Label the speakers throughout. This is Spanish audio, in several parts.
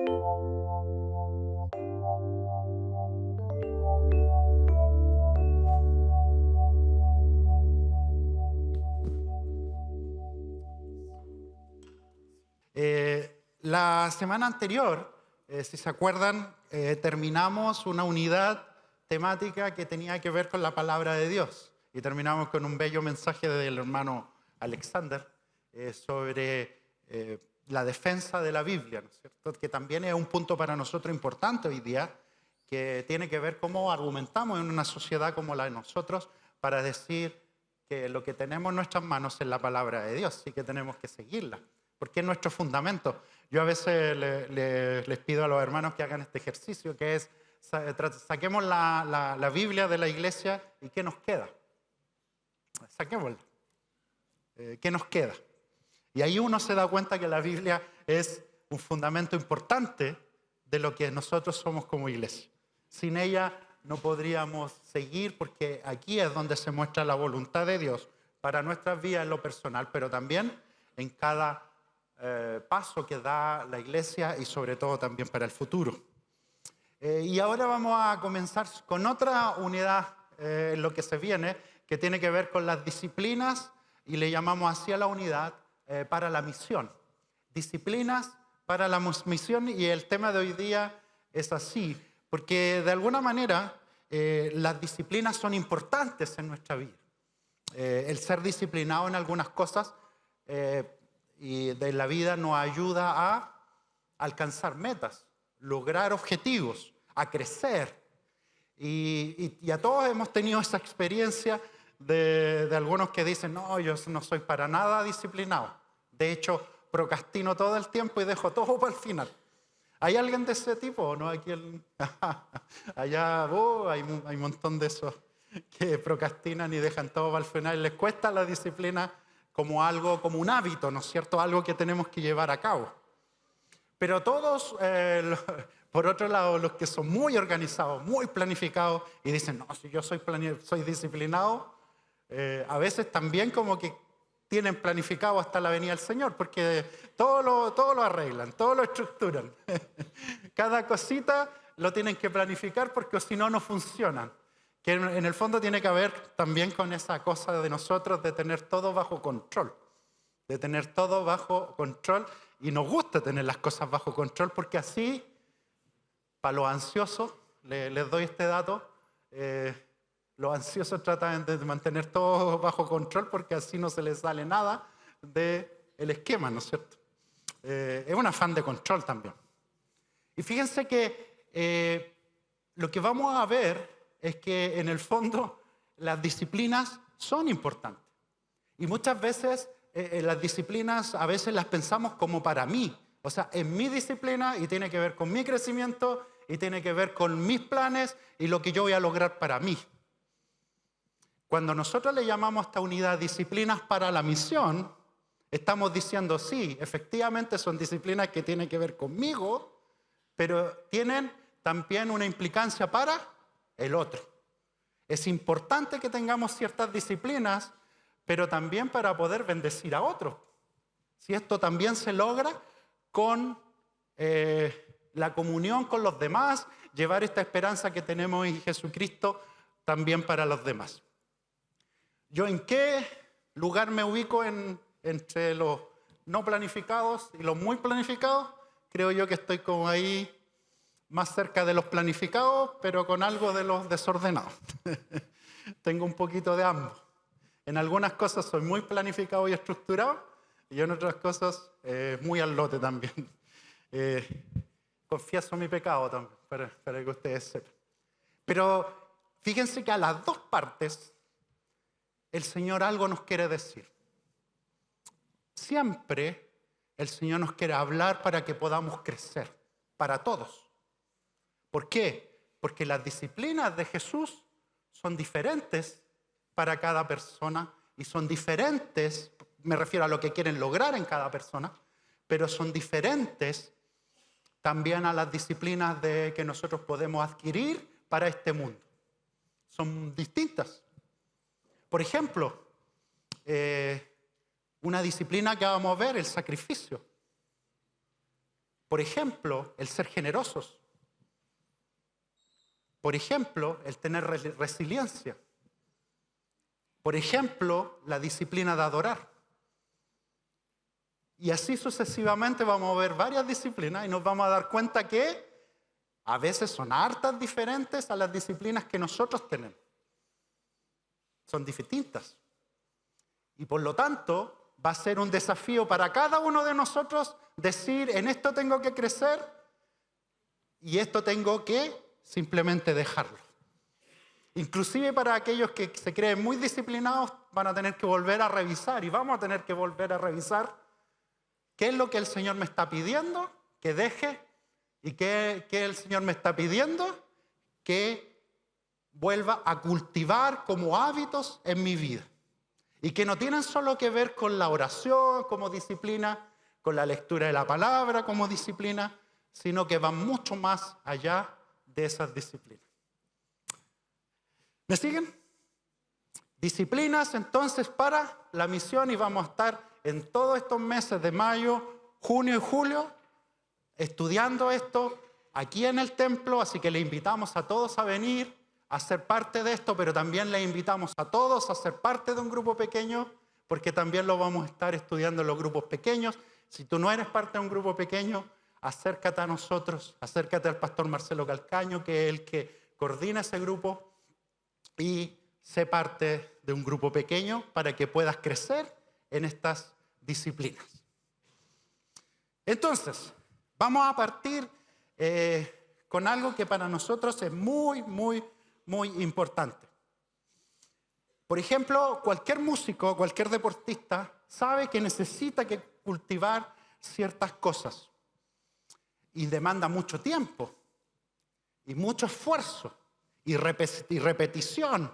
Speaker 1: La semana anterior, si se acuerdan, terminamos una unidad temática que tenía que ver con la palabra de Dios. Y terminamos con un bello mensaje del hermano Alexander sobre la defensa de la Biblia, ¿no es cierto? Que también es un punto para nosotros importante hoy día, que tiene que ver cómo argumentamos en una sociedad como la de nosotros para decir que lo que tenemos en nuestras manos es la palabra de Dios y que tenemos que seguirla, porque es nuestro fundamento. Yo a veces les pido a los hermanos que hagan este ejercicio, que es saquemos la Biblia de la iglesia y ¿qué nos queda? Saquémosla. ¿Qué nos queda? Y ahí uno se da cuenta que la Biblia es un fundamento importante de lo que nosotros somos como iglesia. Sin ella no podríamos seguir, porque aquí es donde se muestra la voluntad de Dios para nuestras vidas en lo personal, pero también en cada paso que da la iglesia y sobre todo también para el futuro. Y ahora vamos a comenzar con otra unidad en lo que se viene, que tiene que ver con las disciplinas, y le llamamos así a la unidad para la misión. Disciplinas para la misión, y el tema de hoy día es así, porque de alguna manera las disciplinas son importantes en nuestra vida. El ser disciplinado en algunas cosas y de la vida nos ayuda a alcanzar metas, lograr objetivos, a crecer. Y a todos hemos tenido esa experiencia de algunos que dicen, no, yo no soy para nada disciplinado. De hecho, procrastino todo el tiempo y dejo todo para el final. ¿Hay alguien de ese tipo o no? Aquí allá hay un montón de esos que procrastinan y dejan todo para el final. Les cuesta la disciplina como algo, como un hábito, ¿no es cierto? Algo que tenemos que llevar a cabo. Pero todos, por otro lado, los que son muy organizados, muy planificados y dicen, no, si yo soy disciplinado, a veces también como que tienen planificado hasta la venida del Señor, porque todo lo arreglan, todo lo estructuran. Cada cosita lo tienen que planificar porque si no, no funcionan. Que en el fondo tiene que ver también con esa cosa de nosotros de tener todo bajo control. De tener todo bajo control, y nos gusta tener las cosas bajo control porque así, para los ansiosos, les doy este dato, los ansiosos tratan de mantener todo bajo control porque así no se les sale nada del esquema, ¿no es cierto? Es un afán de control también. Y fíjense que lo que vamos a ver es que en el fondo las disciplinas son importantes. Y muchas veces las disciplinas a veces las pensamos como para mí. O sea, en mi disciplina, y tiene que ver con mi crecimiento, y tiene que ver con mis planes y lo que yo voy a lograr para mí. Cuando nosotros le llamamos a esta unidad disciplinas para la misión, estamos diciendo, sí, efectivamente son disciplinas que tienen que ver conmigo, pero tienen también una implicancia para el otro. Es importante que tengamos ciertas disciplinas, pero también para poder bendecir a otros. Si esto también se logra con la comunión con los demás, llevar esta esperanza que tenemos en Jesucristo también para los demás. ¿Yo en qué lugar me ubico entre los no planificados y los muy planificados? Creo yo que estoy como ahí más cerca de los planificados, pero con algo de los desordenados. Tengo un poquito de ambos. En algunas cosas soy muy planificado y estructurado, y en otras cosas muy al lote también. Confieso mi pecado también, para que ustedes sepan. Pero fíjense que a las dos partes el Señor algo nos quiere decir. Siempre el Señor nos quiere hablar para que podamos crecer, para todos. ¿Por qué? Porque las disciplinas de Jesús son diferentes para cada persona y son diferentes, me refiero a lo que quieren lograr en cada persona, pero son diferentes también a las disciplinas que nosotros podemos adquirir para este mundo. Son distintas. Por ejemplo, una disciplina que vamos a ver, el sacrificio. Por ejemplo, el ser generosos. Por ejemplo, el tener resiliencia. Por ejemplo, la disciplina de adorar. Y así sucesivamente vamos a ver varias disciplinas y nos vamos a dar cuenta que a veces son hartas diferentes a las disciplinas que nosotros tenemos. Son distintas. Y por lo tanto, va a ser un desafío para cada uno de nosotros decir, en esto tengo que crecer y esto tengo que simplemente dejarlo. Inclusive para aquellos que se creen muy disciplinados, van a tener que volver a revisar y vamos a tener que volver a revisar qué es lo que el Señor me está pidiendo que deje y qué el Señor me está pidiendo que vuelva a cultivar como hábitos en mi vida. Y que no tienen solo que ver con la oración como disciplina, con la lectura de la palabra como disciplina, sino que van mucho más allá de esas disciplinas. ¿Me siguen? Disciplinas entonces para la misión y vamos a estar en todos estos meses de mayo, junio y julio estudiando esto aquí en el templo, así que le invitamos a todos a venir a ser parte de esto, pero también le invitamos a todos a ser parte de un grupo pequeño, porque también lo vamos a estar estudiando en los grupos pequeños. Si tú no eres parte de un grupo pequeño, acércate a nosotros, acércate al pastor Marcelo Calcaño, que es el que coordina ese grupo, y sé parte de un grupo pequeño para que puedas crecer en estas disciplinas. Entonces, vamos a partir con algo que para nosotros es muy importante. Por ejemplo, cualquier músico, cualquier deportista sabe que necesita que cultivar ciertas cosas y demanda mucho tiempo y mucho esfuerzo y repetición.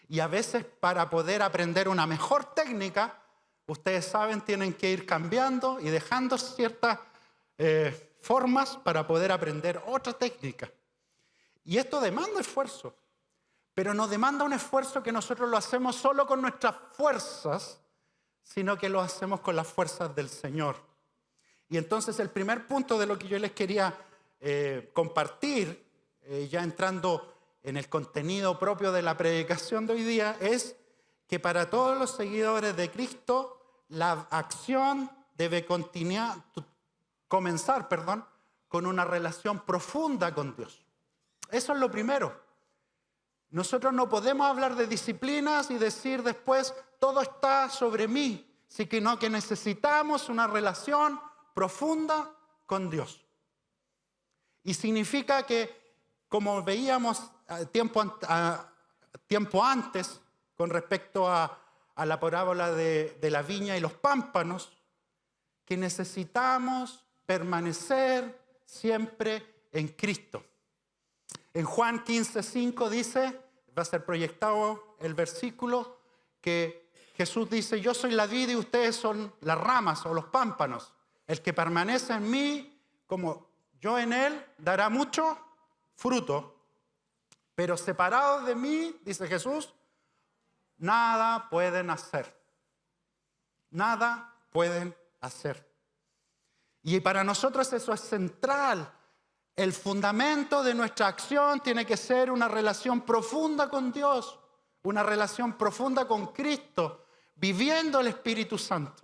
Speaker 1: Y a veces para poder aprender una mejor técnica, ustedes saben, tienen que ir cambiando y dejando ciertas formas para poder aprender otra técnica. Y esto demanda esfuerzo, pero no demanda un esfuerzo que nosotros lo hacemos solo con nuestras fuerzas, sino que lo hacemos con las fuerzas del Señor. Y entonces el primer punto de lo que yo les quería compartir, ya entrando en el contenido propio de la predicación de hoy día, es que para todos los seguidores de Cristo, la acción debe comenzar con una relación profunda con Dios. Eso es lo primero. Nosotros no podemos hablar de disciplinas y decir después, todo está sobre mí, sino que necesitamos una relación profunda con Dios. Y significa que, como veíamos tiempo antes, con respecto a la parábola de la viña y los pámpanos, que necesitamos permanecer siempre en Cristo. En Juan 15:5 dice, va a ser proyectado el versículo, que Jesús dice, yo soy la vid y ustedes son las ramas o los pámpanos. El que permanece en mí, como yo en él, dará mucho fruto. Pero separados de mí, dice Jesús, nada pueden hacer. Nada pueden hacer. Y para nosotros eso es central. El fundamento de nuestra acción tiene que ser una relación profunda con Dios, una relación profunda con Cristo, viviendo el Espíritu Santo.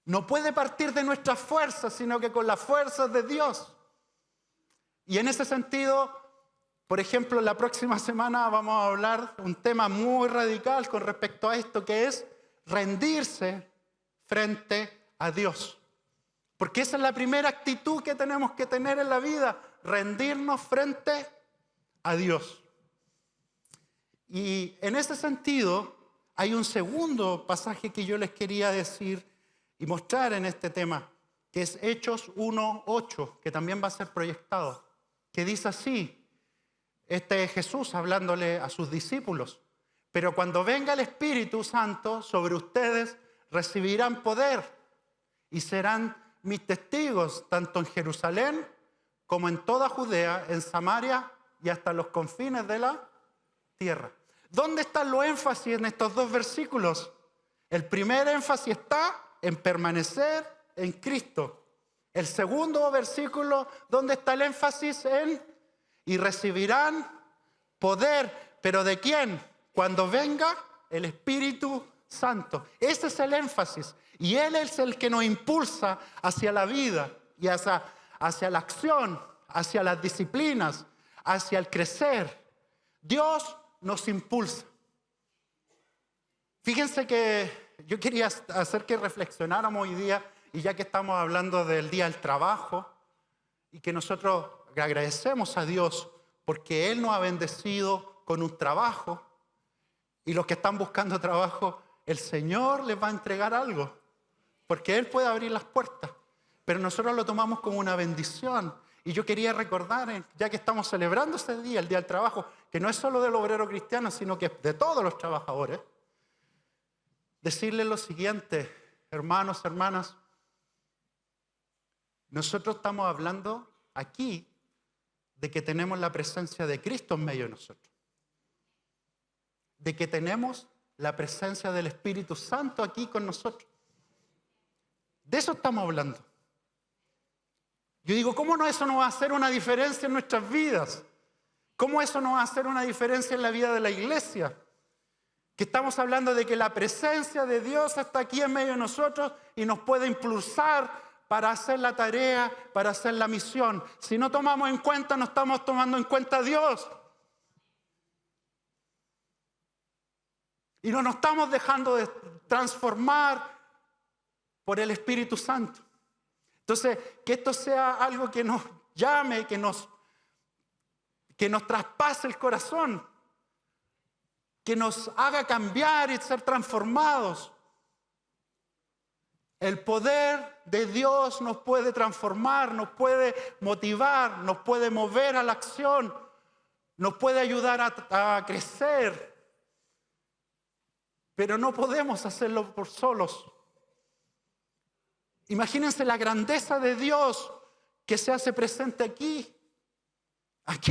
Speaker 1: No puede partir de nuestras fuerzas, sino que con las fuerzas de Dios. Y en ese sentido, por ejemplo, la próxima semana vamos a hablar de un tema muy radical con respecto a esto, que es rendirse frente a Dios. Porque esa es la primera actitud que tenemos que tener en la vida, rendirnos frente a Dios. Y en ese sentido, hay un segundo pasaje que yo les quería decir y mostrar en este tema, que es Hechos 1:8, que también va a ser proyectado, que dice así, este es Jesús hablándole a sus discípulos, pero cuando venga el Espíritu Santo sobre ustedes, recibirán poder y serán mis testigos, tanto en Jerusalén como en toda Judea, en Samaria y hasta los confines de la tierra. ¿Dónde están los énfasis en estos dos versículos? El primer énfasis está en permanecer en Cristo. El segundo versículo, ¿dónde está el énfasis? Y recibirán poder. ¿Pero de quién? Cuando venga el Espíritu Santo. Ese es el énfasis. Y Él es el que nos impulsa hacia la vida y hacia la acción, hacia las disciplinas, hacia el crecer. Dios nos impulsa. Fíjense que yo quería hacer que reflexionáramos hoy día, y ya que estamos hablando del día del trabajo, y que nosotros agradecemos a Dios porque Él nos ha bendecido con un trabajo, y los que están buscando trabajo, el Señor les va a entregar algo, porque Él puede abrir las puertas, pero nosotros lo tomamos como una bendición. Y yo quería recordar, ya que estamos celebrando ese día, el Día del Trabajo, que no es solo del obrero cristiano, sino que es de todos los trabajadores, decirles lo siguiente, hermanos, hermanas, nosotros estamos hablando aquí de que tenemos la presencia de Cristo en medio de nosotros, de que tenemos la presencia del Espíritu Santo aquí con nosotros. De eso estamos hablando. Yo digo, ¿cómo no eso no va a hacer una diferencia en nuestras vidas? ¿Cómo eso no va a hacer una diferencia en la vida de la iglesia? Que estamos hablando de que la presencia de Dios está aquí en medio de nosotros y nos puede impulsar para hacer la tarea, para hacer la misión. Si no tomamos en cuenta, no estamos tomando en cuenta a Dios. Y no nos estamos dejando de transformar por el Espíritu Santo. Entonces, que esto sea algo que nos llame, que nos traspase el corazón, que nos haga cambiar y ser transformados. El poder de Dios nos puede transformar, nos puede motivar, nos puede mover a la acción, nos puede ayudar a crecer. Pero no podemos hacerlo por solos. Imagínense la grandeza de Dios que se hace presente aquí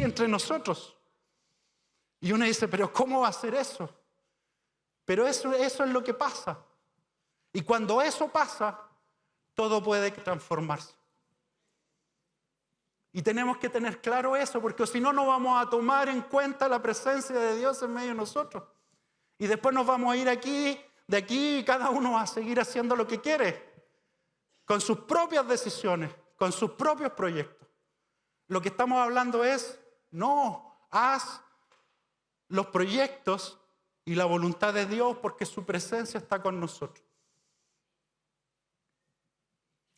Speaker 1: entre nosotros. Y uno dice, pero ¿cómo va a ser eso? Pero eso es lo que pasa. Y cuando eso pasa, todo puede transformarse. Y tenemos que tener claro eso, porque si no, no vamos a tomar en cuenta la presencia de Dios en medio de nosotros. Y después nos vamos a ir de aquí, y cada uno va a seguir haciendo lo que quiere, con sus propias decisiones, con sus propios proyectos. Lo que estamos hablando es, no, haz los proyectos y la voluntad de Dios porque su presencia está con nosotros.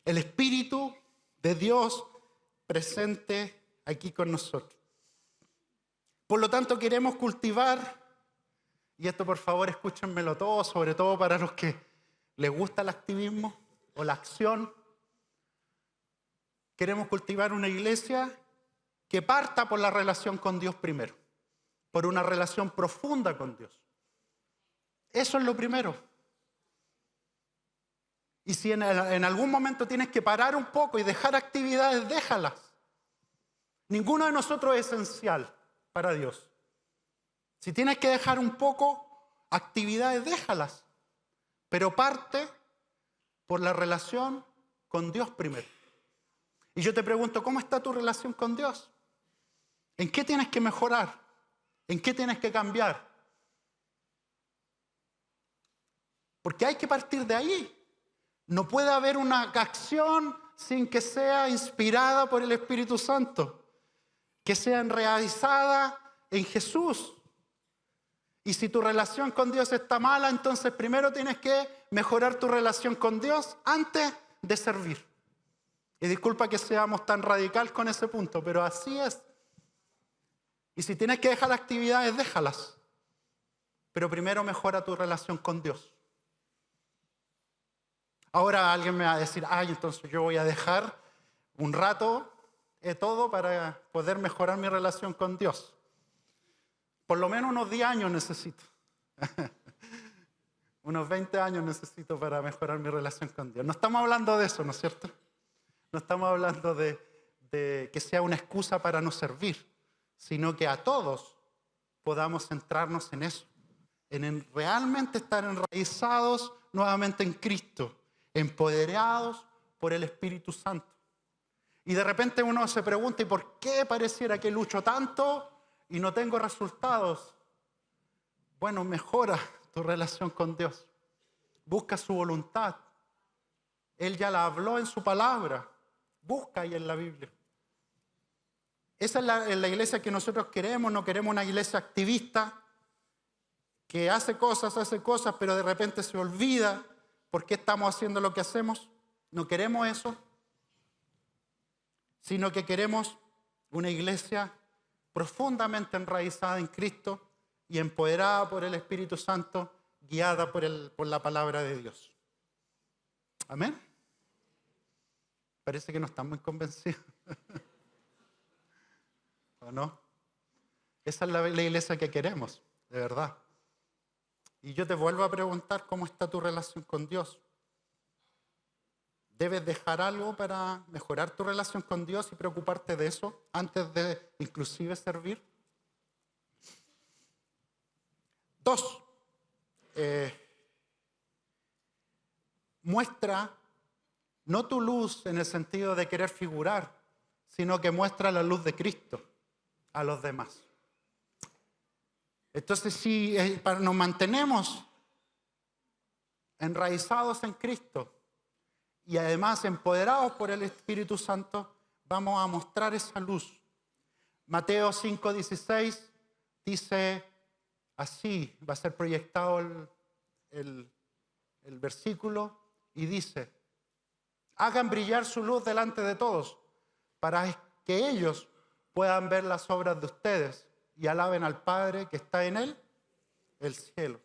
Speaker 1: El Espíritu de Dios presente aquí con nosotros. Por lo tanto, queremos cultivar, y esto por favor escúchenmelo todo, sobre todo para los que les gusta el activismo o la acción. Queremos cultivar una iglesia que parta por la relación con Dios primero, por una relación profunda con Dios. Eso es lo primero. Y si en algún momento tienes que parar un poco y dejar actividades, déjalas. Ninguno de nosotros es esencial para Dios. Si tienes que dejar un poco actividades, déjalas. Pero parte por la relación con Dios primero. Y yo te pregunto, ¿cómo está tu relación con Dios? ¿En qué tienes que mejorar? ¿En qué tienes que cambiar? Porque hay que partir de ahí. No puede haber una acción sin que sea inspirada por el Espíritu Santo, que sea realizada en Jesús. Y si tu relación con Dios está mala, entonces primero tienes que mejorar tu relación con Dios antes de servir. Y disculpa que seamos tan radical con ese punto, pero así es. Y si tienes que dejar actividades, déjalas. Pero primero mejora tu relación con Dios. Ahora alguien me va a decir, entonces yo voy a dejar un rato todo para poder mejorar mi relación con Dios. Por lo menos unos 10 años necesito. Unos 20 años necesito para mejorar mi relación con Dios. No estamos hablando de eso, ¿no es cierto? No estamos hablando de que sea una excusa para no servir, sino que a todos podamos centrarnos en eso, en realmente estar enraizados nuevamente en Cristo, empoderados por el Espíritu Santo. Y de repente uno se pregunta, ¿y por qué pareciera que lucho tanto y no tengo resultados? Bueno, mejora tu relación con Dios. Busca su voluntad. Él ya la habló en su palabra. Busca ahí en la Biblia. Esa es la iglesia que nosotros queremos. No queremos una iglesia activista que hace cosas, pero de repente se olvida por qué estamos haciendo lo que hacemos. No queremos eso, sino que queremos una iglesia profundamente enraizada en Cristo y empoderada por el Espíritu Santo, guiada por la palabra de Dios. Amén. Parece que no están muy convencidos. ¿O no? Esa es la iglesia que queremos, de verdad. Y yo te vuelvo a preguntar, ¿cómo está tu relación con Dios? ¿Debes dejar algo para mejorar tu relación con Dios y preocuparte de eso antes de inclusive servir? 2. Muestra no tu luz en el sentido de querer figurar, sino que muestra la luz de Cristo a los demás. Entonces, si nos mantenemos enraizados en Cristo y además empoderados por el Espíritu Santo, vamos a mostrar esa luz. Mateo 5:16 dice así, va a ser proyectado el versículo y dice: hagan brillar su luz delante de todos, para que ellos puedan ver las obras de ustedes y alaben al Padre que está en el cielo.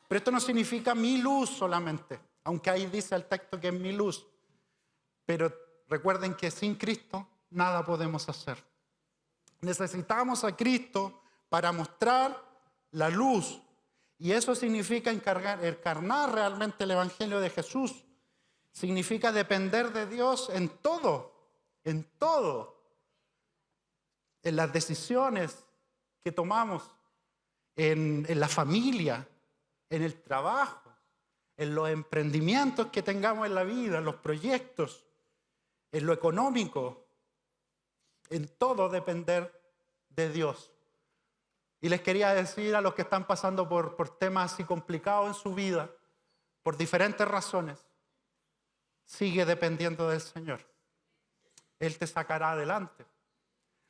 Speaker 1: Pero esto no significa mi luz solamente, aunque ahí dice el texto que es mi luz. Pero recuerden que sin Cristo nada podemos hacer. Necesitamos a Cristo para mostrar la luz. Y eso significa encarnar realmente el Evangelio de Jesús. Significa depender de Dios en todo, en todo. En las decisiones que tomamos, en la familia, en el trabajo, en los emprendimientos que tengamos en la vida, en los proyectos, en lo económico, en todo depender de Dios. Y les quería decir a los que están pasando por temas así complicados en su vida, por diferentes razones, sigue dependiendo del Señor. Él te sacará adelante.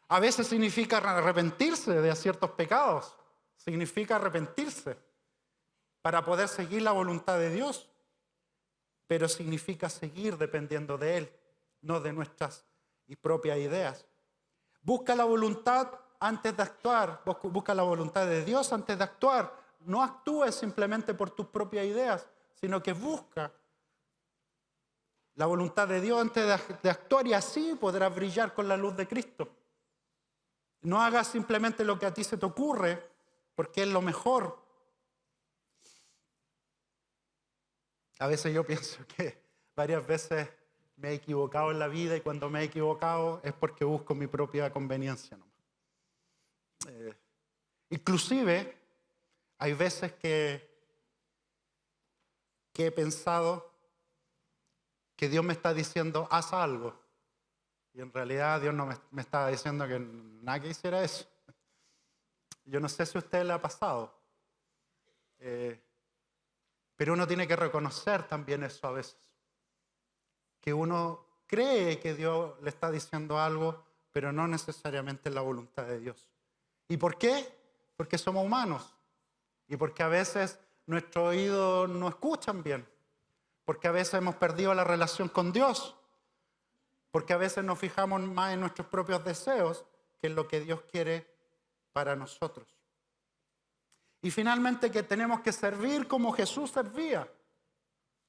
Speaker 1: A veces significa arrepentirse de ciertos pecados, significa arrepentirse para poder seguir la voluntad de Dios, pero significa seguir dependiendo de Él, no de nuestras propias ideas. Busca la voluntad antes de actuar, busca la voluntad de Dios antes de actuar. No actúes simplemente por tus propias ideas, sino que busca la voluntad de Dios antes de actuar, y así podrás brillar con la luz de Cristo. No hagas simplemente lo que a ti se te ocurre, porque es lo mejor. A veces yo pienso que varias veces me he equivocado en la vida, y cuando me he equivocado es porque busco mi propia conveniencia nomás. Inclusive hay veces que he pensado que Dios me está diciendo haz algo, y en realidad Dios no me estaba diciendo que nada que hiciera eso. Yo no sé si a usted le ha pasado, pero uno tiene que reconocer también eso a veces, que uno cree que Dios le está diciendo algo, pero no necesariamente es la voluntad de Dios. ¿Y por qué? Porque somos humanos, y porque a veces nuestros oídos no escuchan bien, porque a veces hemos perdido la relación con Dios, porque a veces nos fijamos más en nuestros propios deseos que en lo que Dios quiere para nosotros. Y finalmente, que tenemos que servir como Jesús servía,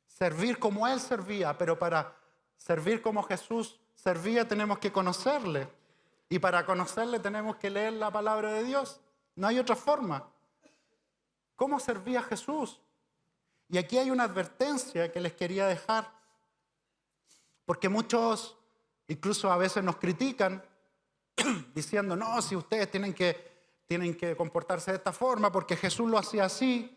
Speaker 1: servir como Él servía, pero para servir como Jesús servía tenemos que conocerle, y para conocerle tenemos que leer la palabra de Dios. No hay otra forma. ¿Cómo servía Jesús? Y aquí hay una advertencia que les quería dejar, porque muchos incluso a veces nos critican diciendo, no, si ustedes tienen que comportarse de esta forma porque Jesús lo hacía así,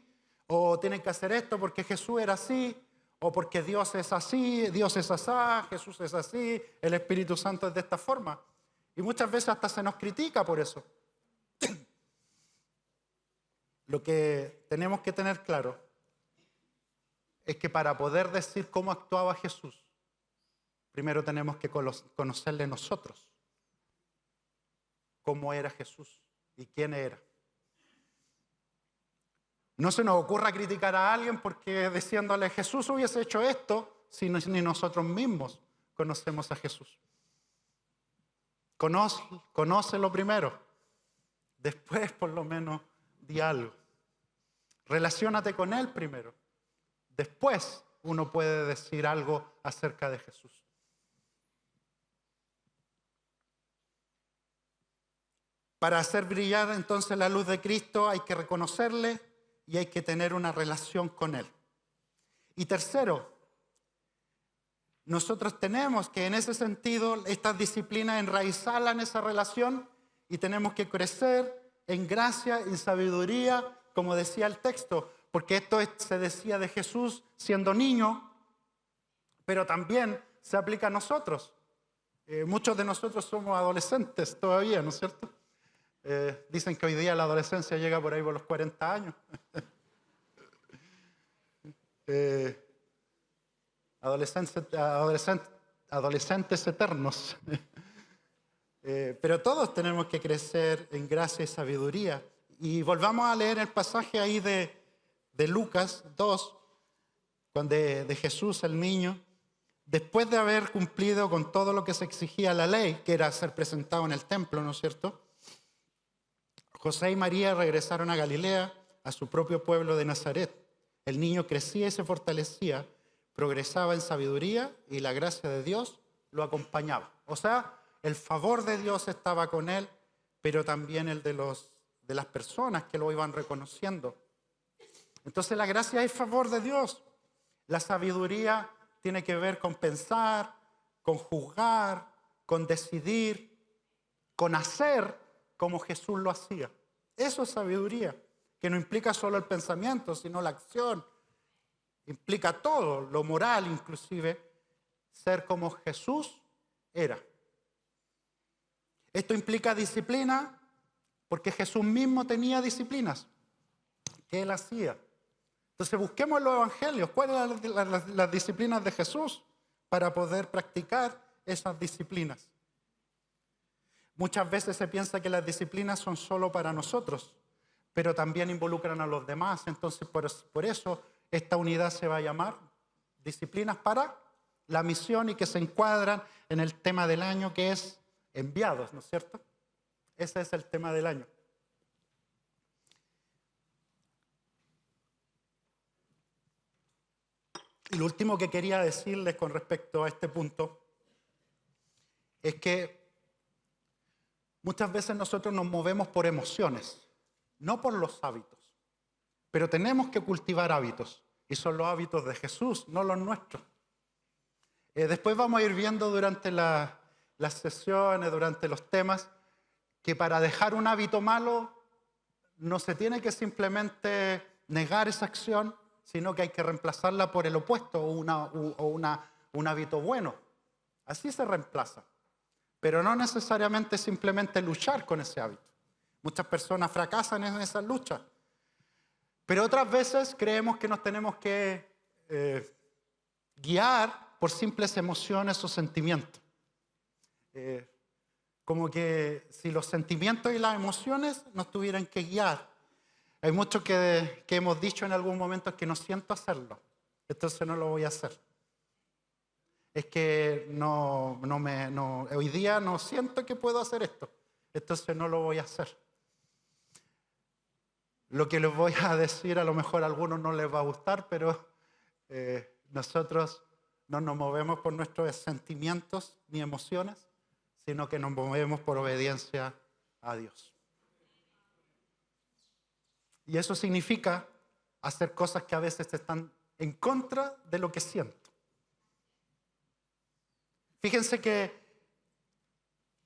Speaker 1: o tienen que hacer esto porque Jesús era así, o porque Dios es así, Dios es asá, Jesús es así, el Espíritu Santo es de esta forma. Y muchas veces hasta se nos critica por eso. Lo que tenemos que tener claro es que para poder decir cómo actuaba Jesús, primero tenemos que conocerle nosotros, cómo era Jesús y quién era. No se nos ocurra criticar a alguien porque diciéndole Jesús hubiese hecho esto, si ni nosotros mismos conocemos a Jesús. Conócelo primero, después por lo menos di algo. Relaciónate con Él primero, después uno puede decir algo acerca de Jesús. Para hacer brillar entonces la luz de Cristo hay que reconocerle y hay que tener una relación con Él. Y tercero, nosotros tenemos que en ese sentido estas disciplinas enraizarlas en esa relación y tenemos que crecer en gracia y sabiduría, como decía el texto, porque esto se decía de Jesús siendo niño, pero también se aplica a nosotros. Muchos de nosotros somos adolescentes todavía, ¿no es cierto? Dicen que hoy día la adolescencia llega por ahí por los 40 años. Adolescentes eternos. Pero todos tenemos que crecer en gracia y sabiduría. Y volvamos a leer el pasaje ahí de Lucas 2, de Jesús, el niño. Después de haber cumplido con todo lo que se exigía la ley, que era ser presentado en el templo, ¿no es cierto? José y María regresaron a Galilea, a su propio pueblo de Nazaret. El niño crecía y se fortalecía, progresaba en sabiduría y la gracia de Dios lo acompañaba. O sea, el favor de Dios estaba con él, pero también el de las personas que lo iban reconociendo. Entonces la gracia es favor de Dios. La sabiduría tiene que ver con pensar, con juzgar, con decidir, con hacer como Jesús lo hacía. Eso es sabiduría, que no implica solo el pensamiento, sino la acción. Implica todo, lo moral inclusive, ser como Jesús era. Esto implica disciplina, porque Jesús mismo tenía disciplinas que Él hacía. Entonces busquemos en los evangelios cuáles eran las disciplinas de Jesús para poder practicar esas disciplinas. Muchas veces se piensa que las disciplinas son solo para nosotros, pero también involucran a los demás. Entonces por eso esta unidad se va a llamar disciplinas para la misión y que se encuadran en el tema del año que es enviados, ¿no es cierto? Ese es el tema del año. Y lo último que quería decirles con respecto a este punto es que muchas veces nosotros nos movemos por emociones, no por los hábitos. Pero tenemos que cultivar hábitos, y son los hábitos de Jesús, no los nuestros. Después vamos a ir viendo durante las sesiones, durante los temas, que para dejar un hábito malo no se tiene que simplemente negar esa acción, sino que hay que reemplazarla por el opuesto o un hábito bueno. Así se reemplaza. Pero no necesariamente simplemente luchar con ese hábito. Muchas personas fracasan en esa lucha. Pero otras veces creemos que nos tenemos que guiar por simples emociones o sentimientos. Como que si los sentimientos y las emociones nos tuvieran que guiar. Hay mucho que hemos dicho en algún momento que no siento hacerlo, entonces no lo voy a hacer. Es que hoy día no siento que puedo hacer esto, entonces no lo voy a hacer. Lo que les voy a decir a lo mejor a algunos no les va a gustar, pero nosotros no nos movemos por nuestros sentimientos ni emociones, sino que nos movemos por obediencia a Dios. Y eso significa hacer cosas que a veces están en contra de lo que siento. Fíjense que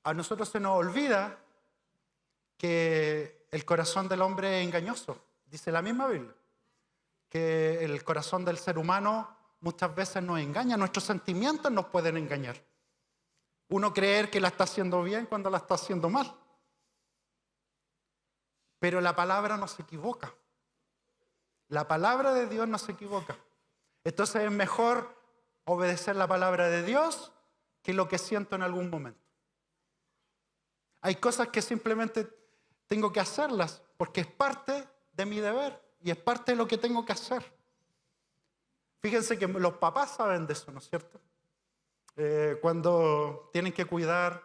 Speaker 1: a nosotros se nos olvida que el corazón del hombre es engañoso. Dice la misma Biblia, que el corazón del ser humano muchas veces nos engaña, nuestros sentimientos nos pueden engañar. Uno creer que la está haciendo bien cuando la está haciendo mal. Pero la palabra no se equivoca. La palabra de Dios no se equivoca. Entonces es mejor obedecer la palabra de Dios que lo que siento en algún momento. Hay cosas que simplemente tengo que hacerlas porque es parte de mi deber y es parte de lo que tengo que hacer. Fíjense que los papás saben de eso, ¿no es cierto? Cuando tienen que cuidar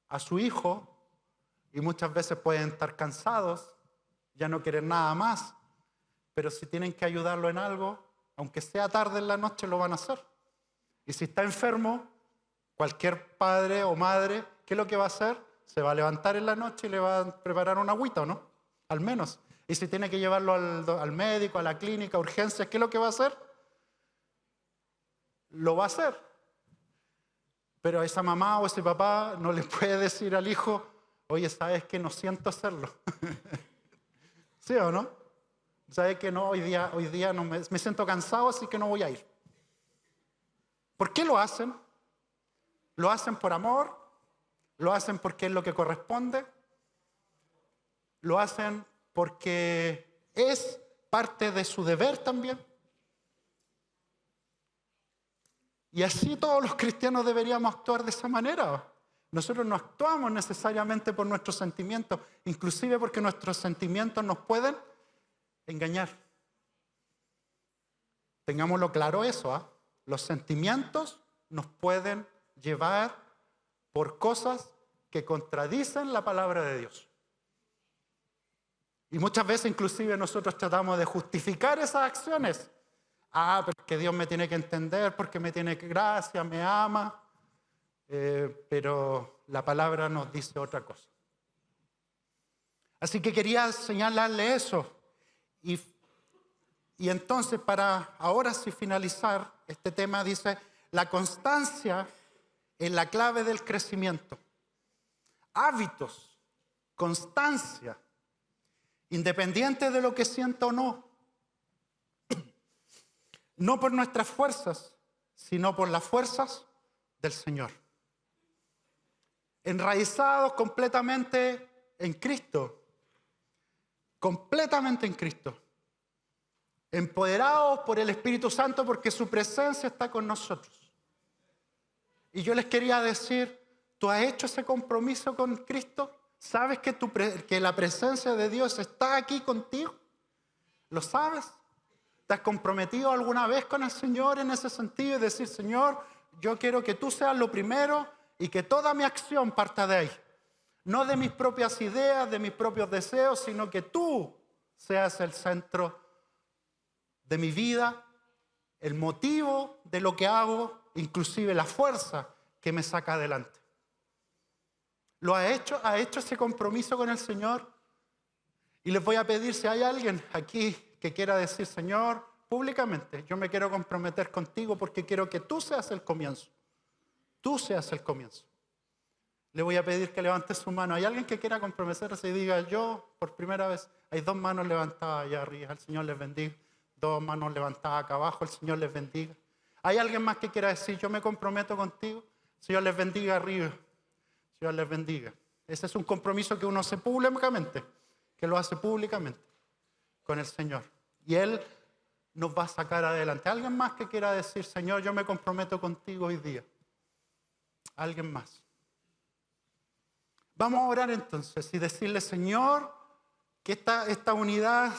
Speaker 1: a su hijo y muchas veces pueden estar cansados, ya no quieren nada más, pero si tienen que ayudarlo en algo, aunque sea tarde en la noche, lo van a hacer. Y si está enfermo, cualquier padre o madre, ¿qué es lo que va a hacer? Se va a levantar en la noche y le va a preparar una agüita, ¿o no? Al menos. Y si tiene que llevarlo al médico, a la clínica, a urgencias, ¿qué es lo que va a hacer? Lo va a hacer. Pero esa mamá o ese papá no le puede decir al hijo, oye, ¿sabes que no siento hacerlo? ¿Sí o no? ¿Sabes que no? Hoy día no me siento cansado, así que no voy a ir. ¿Por qué lo hacen? ¿Lo hacen por amor? ¿Lo hacen porque es lo que corresponde? ¿Lo hacen porque es parte de su deber también? Y así todos los cristianos deberíamos actuar de esa manera. Nosotros no actuamos necesariamente por nuestros sentimientos, inclusive porque nuestros sentimientos nos pueden engañar. Tengámoslo claro eso, ¿eh? Los sentimientos nos pueden llevar por cosas que contradicen la palabra de Dios. Y muchas veces inclusive nosotros tratamos de justificar esas acciones. Porque Dios me tiene que entender, porque me tiene que gracia, me ama. Pero la palabra nos dice otra cosa. Así que quería señalarle eso. Y entonces, para ahora sí finalizar este tema, dice, la constancia es la clave del crecimiento. Hábitos, constancia, independiente de lo que sienta o no. No por nuestras fuerzas, sino por las fuerzas del Señor. Enraizados completamente en Cristo. Completamente en Cristo. Empoderados por el Espíritu Santo porque su presencia está con nosotros. Y yo les quería decir, ¿tú has hecho ese compromiso con Cristo? ¿Sabes que la presencia de Dios está aquí contigo? ¿Lo sabes? ¿Te has comprometido alguna vez con el Señor en ese sentido y decir, Señor, yo quiero que tú seas lo primero y que toda mi acción parta de ahí? No de mis propias ideas, de mis propios deseos, sino que tú seas el centro de mi vida, el motivo de lo que hago, inclusive la fuerza que me saca adelante. ¿Lo ha hecho? ¿Ha hecho ese compromiso con el Señor? Y les voy a pedir, si hay alguien aquí que quiera decir, Señor, públicamente, yo me quiero comprometer contigo porque quiero que tú seas el comienzo. Tú seas el comienzo. Le voy a pedir que levante su mano. ¿Hay alguien que quiera comprometerse y diga, yo, por primera vez, hay 2 manos levantadas allá arriba, el Señor les bendiga. 2 manos levantadas acá abajo, el Señor les bendiga. ¿Hay alguien más que quiera decir, yo me comprometo contigo? Señor les bendiga arriba. Señor les bendiga. Ese es un compromiso que uno hace públicamente, que lo hace públicamente con el Señor. Y Él nos va a sacar adelante. ¿Alguien más que quiera decir, Señor, yo me comprometo contigo hoy día? ¿Alguien más? Vamos a orar entonces y decirle, Señor, que esta unidad,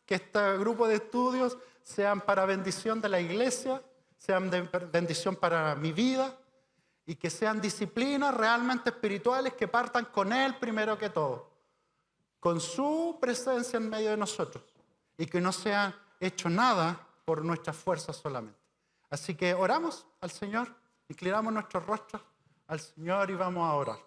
Speaker 1: que este grupo de estudios sean para bendición de la iglesia, sean de bendición para mi vida y que sean disciplinas realmente espirituales que partan con Él primero que todo, con su presencia en medio de nosotros y que no sea hecho nada por nuestras fuerzas solamente. Así que oramos al Señor, inclinamos nuestros rostros al Señor y vamos a orar.